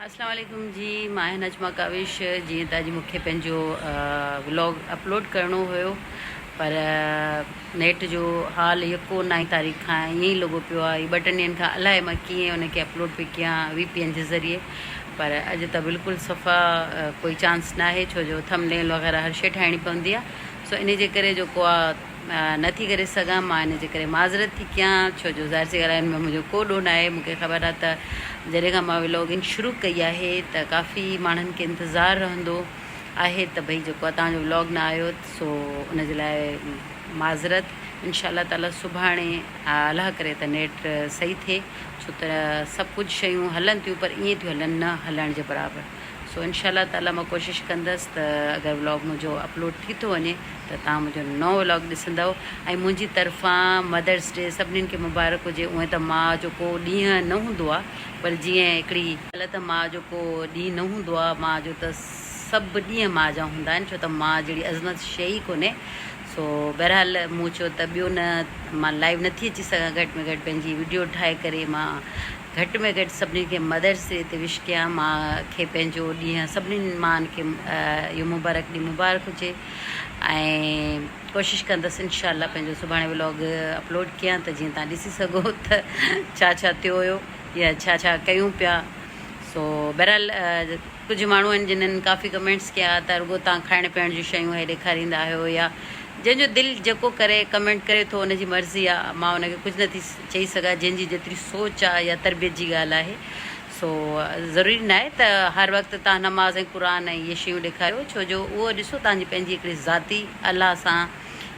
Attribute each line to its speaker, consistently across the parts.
Speaker 1: अस्सलाम वालेकुम जी। मां नजमा काविश। जीअं त अॼु मूंखे पंहिंजो व्लॉग अपलोड करिणो हुयो, पर नेट जो हाल यको 9 तारीख़ खां ईअं ई लॻो पियो आहे। 2-3 ॾींहंनि खां अलाए मां कीअं उनखे अपलोड पई कयां VPN जे ज़रिए, पर अॼु त बिल्कुलु सफ़ा कोई चांस न आहे, छो जो थंबनेल वग़ैरह हर शइ ठाहिणी पवंदी आहे। सो इन जे करे जेको आहे नथी करे सघां। मां इन जे करे माज़रत थी कयां, छो जो ज़ाहिर सी ॻाल्हि आहे, हिन में मुंहिंजो को ॾोह न आहे। मूंखे ख़बर आहे त जॾहिं खां मां व्लॉगिंग शुरू कई आहे त काफ़ी माण्हुनि खे इंतज़ारु रहंदो आहे त भई जेको आहे तव्हांजो व्लॉग न आयो, सो उन जे लाइ माज़रत। इंशाअल्लाह ताला सुभाणे अलाह करे त नेट सही थिए, छो त सभु कुझु शयूं हलनि थियूं, पर ईअं थियूं हलनि न हलण जे बराबरि। सो इंशाअल्लाह ताला मां कोशिशि कंदसि त अगरि व्लॉग मुंहिंजो अपलोड थी थो वञे त तव्हां मुंहिंजो नओं व्लॉग ॾिसंदव। ऐं मुंहिंजी तरफ़ां मदर्स डे सभिनीनि खे मुबारक हुजे। उहे त माउ जो को ॾींहुं न हूंदो आहे, पर जीअं हिकिड़ी ग़लति माउ जो को ॾींहुं न हूंदो आहे, माउ जो त सभु ॾींहं माउ जा हूंदा आहिनि, छो त माउ जहिड़ी अज़मत शइ ई कोन्हे। सो बहरहाल मूं चयो त ॿियो न, मां लाइव नथी अची सघां, घटि में घटि पंहिंजी वीडियो ठाहे करे मां घटि में घटि सभिनी खे मदर्स डे ते विश कयां। मूंखे पंहिंजो ॾींहुं सभिनीनि माउनि खे इहो मुबारक ॾींहुं मुबारक हुजे। ऐं कोशिशि कंदसि इंशाअल्लाह पंहिंजो सुभाणे व्लॉग अपलोड कयां त जीअं तव्हां ॾिसी सघो त छा छा थियो हुयो या छा छा कयूं पिया। सो बहरहाल कुझु माण्हू आहिनि जिन्हनि काफ़ी कमेंट्स कया त रुॻो तव्हां खाइण पीअण जूं शयूं हे ॾेखारींदा आहियो, या जंहिंजो दिलि जेको करे कमेंट करे थो, उनजी मर्ज़ी आहे। मां उनखे कुझु नथी चई सघां, जंहिंजी जेतिरी सोच आहे या तरबियत जी ॻाल्हि आहे। सो ज़रूरी न आहे त हर वक़्तु तव्हां नमाज़ ऐं क़ुर ऐं इहे शयूं ॾेखारियो, छो जो उहो ॾिसो तव्हांजी पंहिंजी हिकिड़ी ज़ाती अलाह सां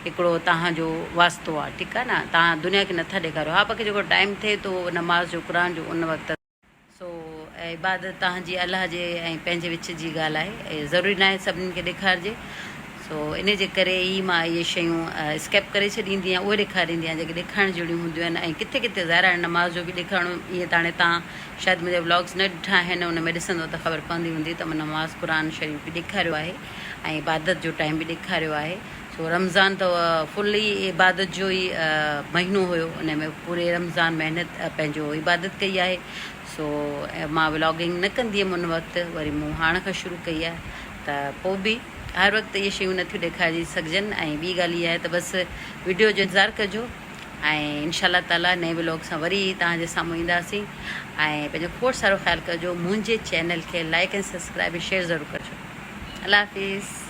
Speaker 1: हिकिड़ो तव्हांजो वास्तो आहे, ठीकु आहे न। तव्हां दुनिया खे नथा ॾेखारियो। हा, बाक़ी जेको टाइम थिए थो नमाज़ जो क़ुर जो उन वक़्तु, सो इबादत तव्हांजी अलाह जे ऐं पंहिंजे विच जी ॻाल्हि आहे। ज़रूरी न आहे सभिनीनि खे ॾेखारिजे। सो इन जे करे ई मां इहे शयूं स्केप करे छॾींदी आहियां, उहे ॾेखारींदी आहियां जेके ॾेखारण जहिड़ियूं हूंदियूं आहिनि। ऐं किथे किथे ज़ाहिर आहे नमाज़ जो बि ॾेखारणो, ईअं त हाणे तव्हां शायदि मुंहिंजा व्लॉग्स न ॾिठा आहिनि, उन में ॾिसंदो त ख़बर पवंदी हूंदी त मां नमाज़ क़ुर शरीफ़ बि ॾेखारियो आहे ऐं इबादत जो टाइम बि ॾेखारियो आहे। सो रमज़ान त फुली इबादत जो ई महीनो हुयो, उन में पूरे रमज़ान महिनत पंहिंजो इबादत कई आहे। सो मां व्लॉगिंग न कंदी हुअमि उन वक़्तु, वरी मूं हाणे खां शुरू कई आहे, त पोइ बि हर वक़्तु इहे शयूं नथियूं ॾेखारे सघजनि। ऐं ॿी ॻाल्हि इहा आहे त बसि वीडियो जो इंतज़ारु कजो, ऐं इंशाअल्लाह ताला नए व्लॉग सां वरी तव्हांजे साम्हूं ईंदासीं। ऐं पंहिंजो खोड़ सारो ख़्यालु कजो। मुंहिंजे चैनल खे लाइक ऐं सब्सक्राइब ऐं शेयर ज़रूरु कजो। अल्लाह हाफ़िज़।